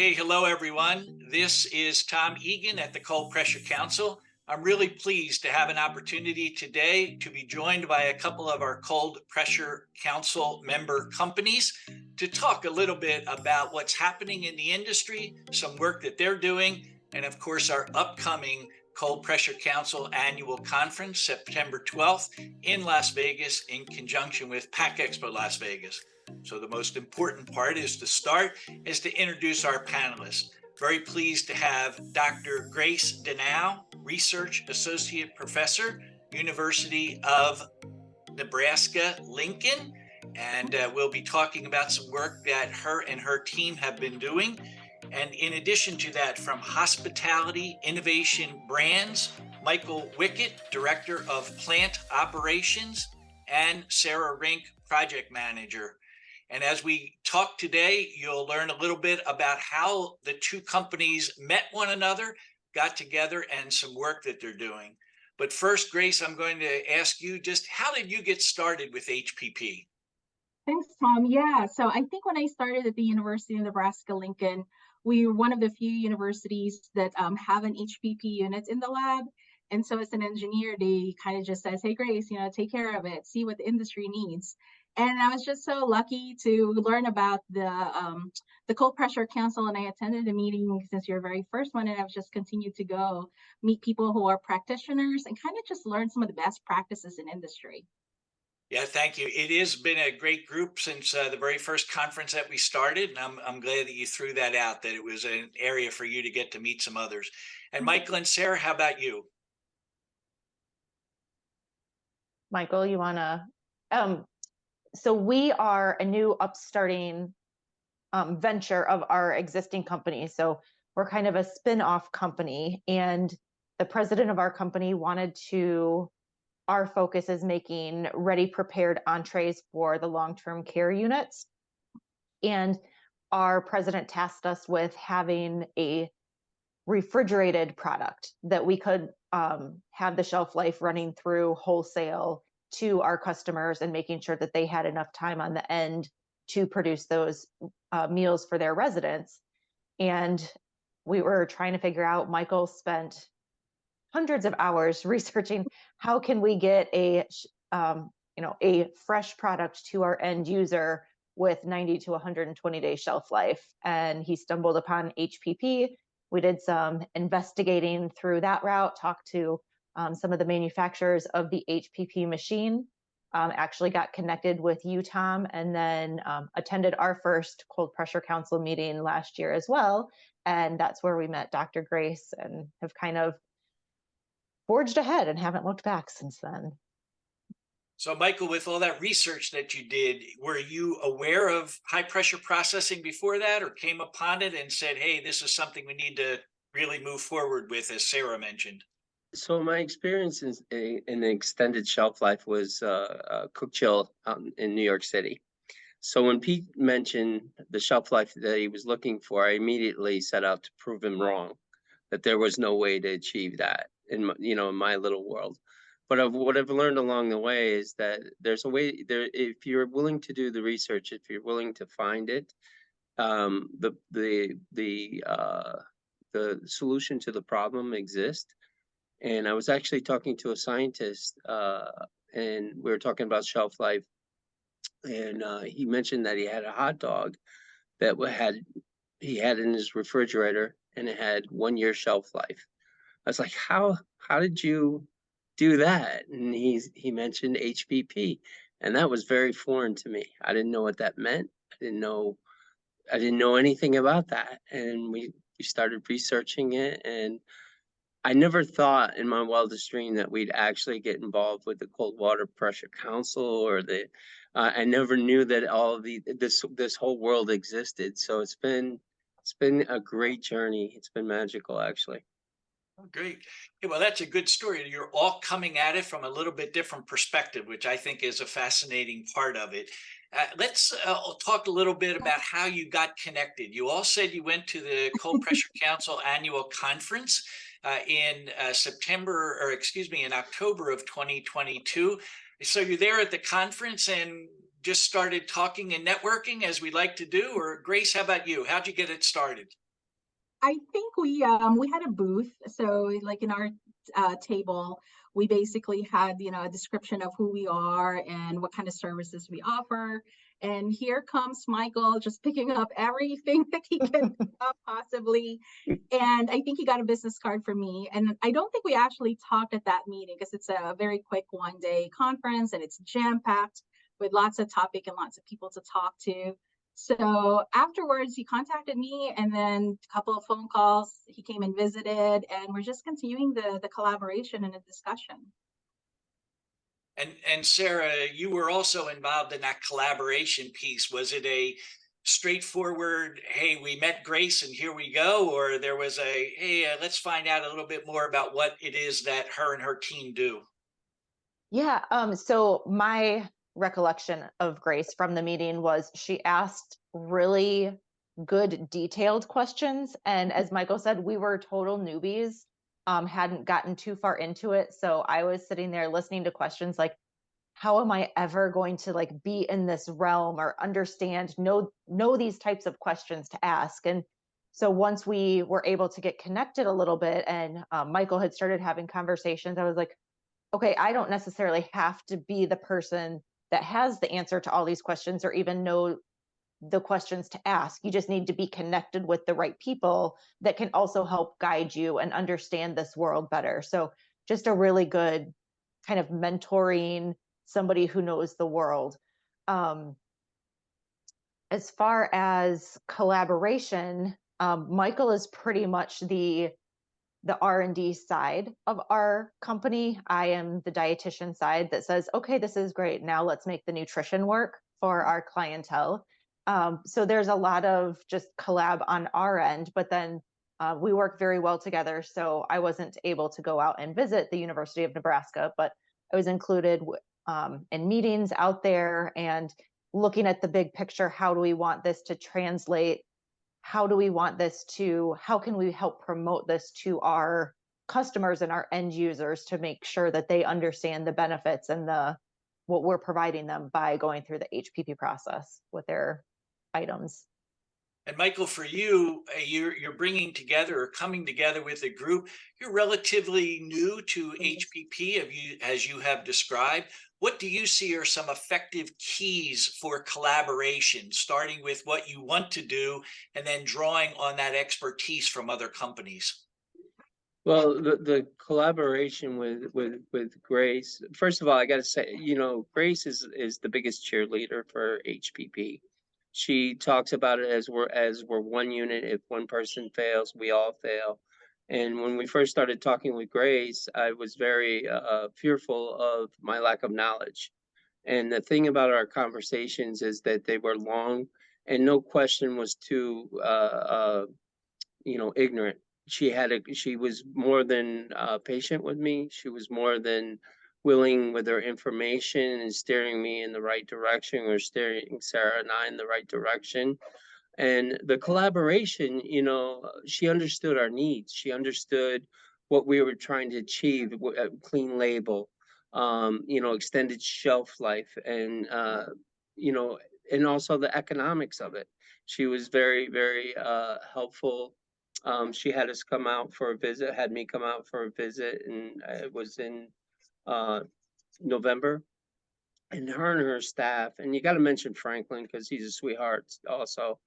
Hey, hello everyone. This is Tom Egan at the Cold Pressure Council. I'm really pleased to have an opportunity today to be joined by a couple of our Cold Pressure Council member companies to talk a little bit about what's happening in the industry, some work that they're doing, and of course, our upcoming Cold Pressure Council annual conference, September 12th in Las Vegas, in conjunction with PAC Expo Las Vegas. So the most important part is to introduce our panelists. Very pleased to have Dr. Grace Danao, Research Associate Professor, University of Nebraska-Lincoln. And we'll be talking about some work that her and her team have been doing. And in addition to that, from Hospitality Innovation Brands, Michael Wickett, Director of Plant Operations, and Sarah Rink, Project Manager. And as we talk today, you'll learn a little bit about how the two companies met one another, got together, and some work that they're doing. But first, Grace, I'm going to ask you just how did you get started with HPP? Thanks, Tom. Yeah, so I think when I started at the University of Nebraska-Lincoln, we were one of the few universities that have an HPP unit in the lab. And so as an engineer, they kind of just says, hey, Grace, take care of it, see what the industry needs. And I was just so lucky to learn about the Cold Pressure Council, and I attended a meeting since your very first one, and I've just continued to go meet people who are practitioners and kind of just learn some of the best practices in industry. Yeah, thank you. It has been a great group since the very first conference that we started. And I'm glad that you threw that out, that it was an area for you to get to meet some others. And Michael and Sarah, how about you? Michael, you want to? So we are a new upstarting venture of our existing company. So we're kind of a spin-off company, and the president of our company wanted to. Our focus is making ready prepared entrees for the long-term care units. And our president tasked us with having a refrigerated product that we could have the shelf life running through wholesale to our customers and making sure that they had enough time on the end to produce those meals for their residents. And we were trying to figure out, Michael spent hundreds of hours researching how can we get a fresh product to our end user with 90 to 120 day shelf life. And he stumbled upon HPP. We did some investigating through that route, talked to some of the manufacturers of the HPP machine, actually got connected with you, Tom, and then attended our first Cold Pressure Council meeting last year as well. And that's where we met Dr. Grace and have kind of forged ahead and haven't looked back since then. So, Michael, with all that research that you did, were you aware of high pressure processing before that, or came upon it and said, hey, this is something we need to really move forward with, as Sarah mentioned? So my experience in the extended shelf life was Cook Chill out in New York City. So when Pete mentioned the shelf life that he was looking for, I immediately set out to prove him wrong, that there was no way to achieve that in my little world. But what I've learned along the way is that there's a way there if you're willing to do the research, if you're willing to find it, the solution to the problem exists. And I was actually talking to a scientist, and we were talking about shelf life. And he mentioned that he had a hot dog that he had in his refrigerator, and it had 1 year shelf life. I was like, how did you do that? And he mentioned HPP, and that was very foreign to me. I didn't know what that meant. I didn't know anything about that. And we started researching it, and I never thought in my wildest dream that we'd actually get involved with the Cold Water Pressure Council or I never knew that all of this whole world existed. So it's been a great journey. It's been magical, actually. Oh, great. Yeah, well, that's a good story. You're all coming at it from a little bit different perspective, which I think is a fascinating part of it. Let's talk a little bit about how you got connected. You all said you went to the Cold Pressure Council annual conference in September, or excuse me, in October of 2022. So you're there at the conference and just started talking and networking as we like to do. Or Grace, how about you? How'd you get it started? I think we had a booth. So like in our table, we basically had, you know, a description of who we are and what kind of services we offer. And here comes Michael just picking up everything that he can pick up possibly. And I think he got a business card for me. And I don't think we actually talked at that meeting because it's a very quick 1-day conference and it's jam-packed with lots of topic and lots of people to talk to. So afterwards, he contacted me, and then a couple of phone calls. He came and visited, and we're just continuing the collaboration and the discussion. And Sarah, you were also involved in that collaboration piece. Was it a straightforward, hey, we met Grace and here we go, or there was a, hey, let's find out a little bit more about what it is that her and her team do? Yeah, so my recollection of Grace from the meeting was she asked really good detailed questions. And as Michael said, we were total newbies, hadn't gotten too far into it. So I was sitting there listening to questions like, how am I ever going to like be in this realm or understand, know these types of questions to ask? And so once we were able to get connected a little bit and Michael had started having conversations, I was like, okay, I don't necessarily have to be the person that has the answer to all these questions or even know the questions to ask. You just need to be connected with the right people that can also help guide you and understand this world better. So just a really good kind of mentoring somebody who knows the world. As far as collaboration, Michael is pretty much the R&D side of our company. I am the dietitian side that says, okay, this is great. Now let's make the nutrition work for our clientele. So there's a lot of just collab on our end, but then we work very well together. So I wasn't able to go out and visit the University of Nebraska, but I was included in meetings out there and looking at the big picture. How do we want this to translate? How do we want this to, how can we help promote this to our customers and our end users to make sure that they understand the benefits and what we're providing them by going through the HPP process with their items. And Michael, for you, you're bringing together or coming together with a group. You're relatively new to HPP, as you have described. What do you see are some effective keys for collaboration, starting with what you want to do and then drawing on that expertise from other companies? Well, the collaboration with Grace, first of all, I got to say, you know, Grace is the biggest cheerleader for HPP. She talks about it as we're one unit. If one person fails, we all fail. And when we first started talking with Grace, I was very fearful of my lack of knowledge. And the thing about our conversations is that they were long, and no question was too ignorant. She was more than patient with me. She was more than willing with her information and steering me in the right direction, or steering Sarah and I in the right direction. And the collaboration, she understood our needs. She understood what we were trying to achieve: a clean label, extended shelf life, and and also the economics of it. She was very, very helpful. She had us come out for a visit, had me come out for a visit, and it was in uh, November. And her staff, and you got to mention Franklin because he's a sweetheart also.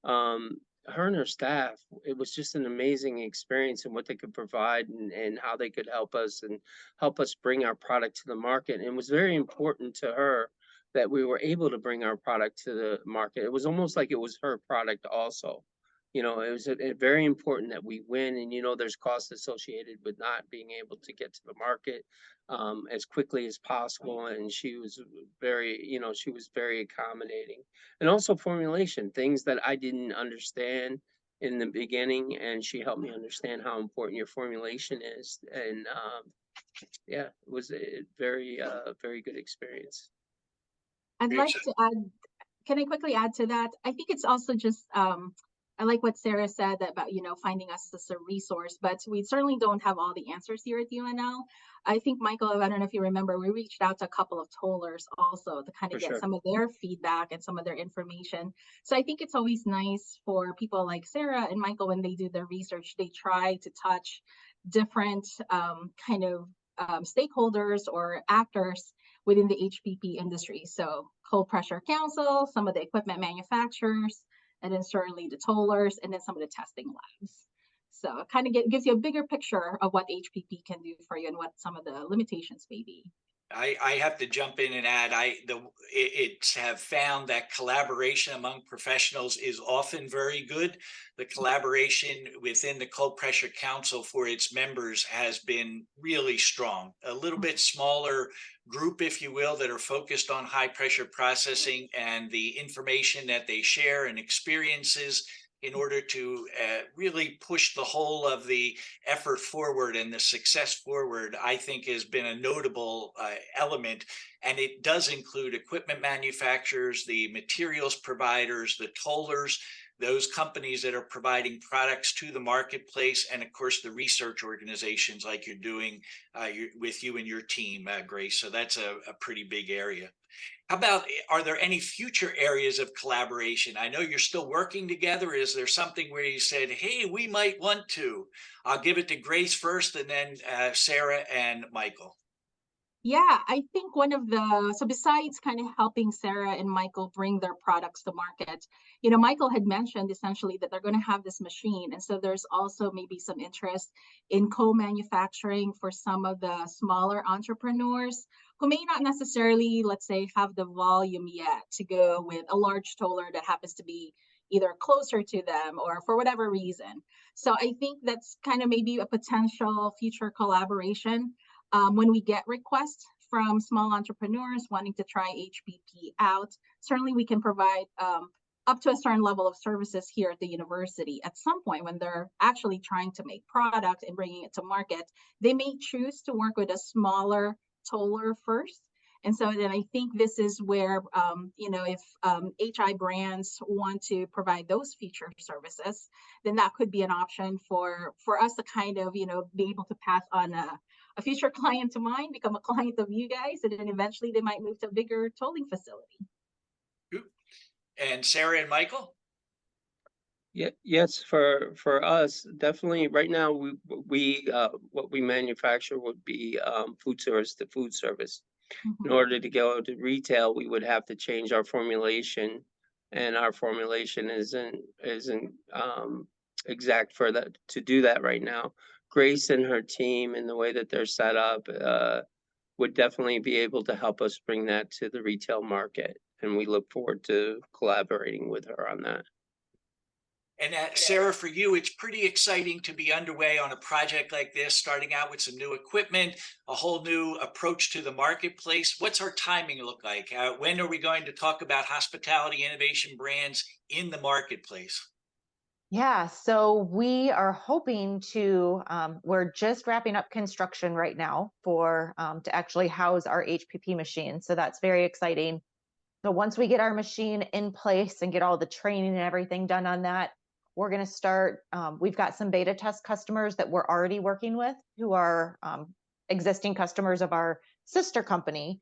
Her and her staff, it was just an amazing experience in what they could provide, and how they could help us and help us bring our product to the market. And it was very important to her that we were able to bring our product to the market. It was almost like it was her product also. It was very important that we win, and there's costs associated with not being able to get to the market as quickly as possible. And she was very accommodating. And also formulation, things that I didn't understand in the beginning, and she helped me understand how important your formulation is. And yeah, it was a very good experience. I'd like to add, can I quickly add to that? I think it's also just I like what Sarah said about, finding us as a resource, but we certainly don't have all the answers here at UNL. I think, Michael, I don't know if you remember, we reached out to a couple of tollers also to kind For of get sure. some of their feedback and some of their information. So I think it's always nice for people like Sarah and Michael, when they do their research, they try to touch different stakeholders or actors within the HPP industry. So Cold Pressure Council, some of the equipment manufacturers, and then certainly the tollers, and then some of the testing labs. So it kind of gives you a bigger picture of what HPP can do for you and what some of the limitations may be. I have to jump in and add, it's have found that collaboration among professionals is often very good. The collaboration within the Cold Pressure Council for its members has been really strong. A little bit smaller group, if you will, that are focused on high pressure processing, and the information that they share and experiences in order to really push the whole of the effort forward and the success forward, I think has been a notable element. And it does include equipment manufacturers, the materials providers, the tollers, those companies that are providing products to the marketplace, and of course the research organizations like you're doing with you and your team, Grace. So that's a pretty big area. How about, are there any future areas of collaboration? I know you're still working together. Is there something where you said, hey, we might want to? I'll give it to Grace first, and then Sarah and Michael. Yeah, I think so besides kind of helping Sarah and Michael bring their products to market, Michael had mentioned essentially that they're going to have this machine. And so there's also maybe some interest in co-manufacturing for some of the smaller entrepreneurs who may not necessarily, let's say, have the volume yet to go with a large toller that happens to be either closer to them or for whatever reason. So I think that's kind of maybe a potential future collaboration. When we get requests from small entrepreneurs wanting to try HPP out, certainly we can provide up to a certain level of services here at the university. At some point, when they're actually trying to make product and bringing it to market, they may choose to work with a smaller toller first. And so then I think this is where, if HI brands want to provide those feature services, then that could be an option for us to kind of, be able to pass on a future client of mine, become a client of you guys, and then eventually they might move to a bigger tolling facility. And Sarah and Michael? Yeah, yes, for us, definitely right now, we what we manufacture would be food service to food service. In order to go to retail, we would have to change our formulation, and our formulation isn't exact for that to do that right now. Grace and her team, and the way that they're set up, would definitely be able to help us bring that to the retail market, and we look forward to collaborating with her on that. And Sarah, for you, it's pretty exciting to be underway on a project like this, starting out with some new equipment, a whole new approach to the marketplace. What's our timing look like? When are we going to talk about hospitality innovation brands in the marketplace? Yeah, so we are hoping to, we're just wrapping up construction right now for to actually house our HPP machine. So that's very exciting. So once we get our machine in place and get all the training and everything done on that, we're going to start. We've got some beta test customers that we're already working with who are existing customers of our sister company.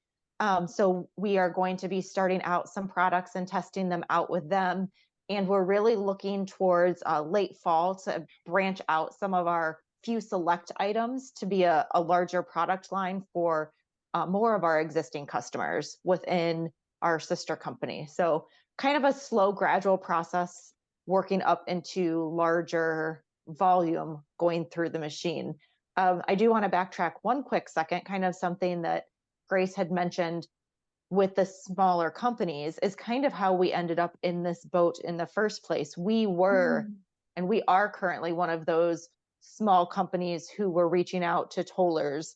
So we are going to be starting out some products and testing them out with them. And we're really looking towards late fall to branch out some of our few select items to be a larger product line for more of our existing customers within our sister company. So kind of a slow, gradual process working up into larger volume going through the machine. I do want to backtrack one quick second, kind of something that Grace had mentioned with the smaller companies is kind of how we ended up in this boat in the first place. We were, and we are currently one of those small companies who were reaching out to tollers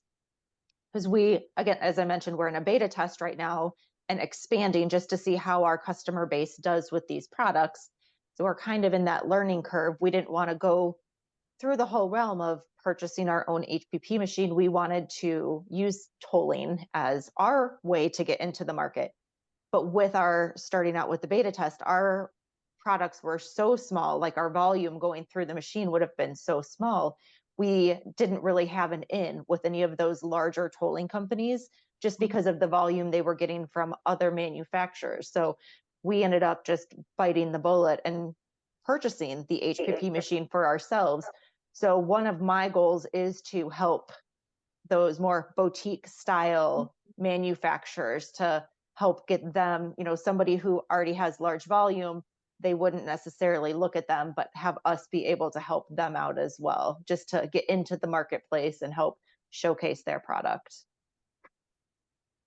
because we, again, as I mentioned, we're in a beta test right now and expanding just to see how our customer base does with these products. So we're kind of in that learning curve. We didn't want to go through the whole realm of purchasing our own HPP machine. We wanted to use tolling as our way to get into the market. But with our starting out with the beta test, our products were so small, like our volume going through the machine would have been so small, we didn't really have an in with any of those larger tolling companies just because of the volume they were getting from other manufacturers. So we ended up just biting the bullet and purchasing the HPP machine for ourselves. So one of my goals is to help those more boutique style manufacturers, to help get them, somebody who already has large volume, they wouldn't necessarily look at them, but have us be able to help them out as well, just to get into the marketplace and help showcase their product.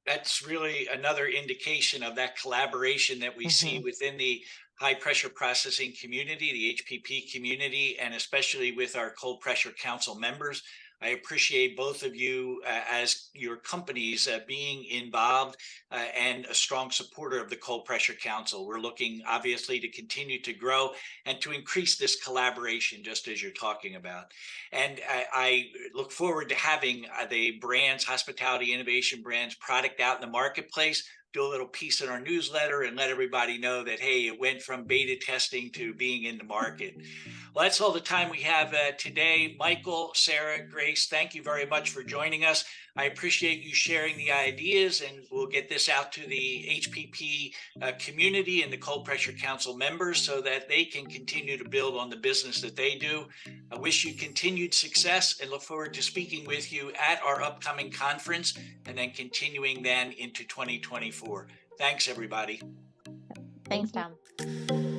That's really another indication of that collaboration that we see within the high pressure processing community, the HPP community, and especially with our cold pressure council members. I appreciate both of you as your companies being involved and a strong supporter of the Cold Pressure Council. We're looking obviously to continue to grow and to increase this collaboration, just as you're talking about. And I look forward to having the brands, hospitality innovation brands, product out in the marketplace. Do a little piece in our newsletter and let everybody know that, hey, it went from beta testing to being in the market. Well, that's all the time we have today. Michael, Sarah, Grace, thank you very much for joining us. I appreciate you sharing the ideas, and we'll get this out to the HPP community and the Cold Pressure Council members so that they can continue to build on the business that they do. I wish you continued success and look forward to speaking with you at our upcoming conference and then continuing then into 2024. Thanks, everybody. Thanks, Thank you. Tom.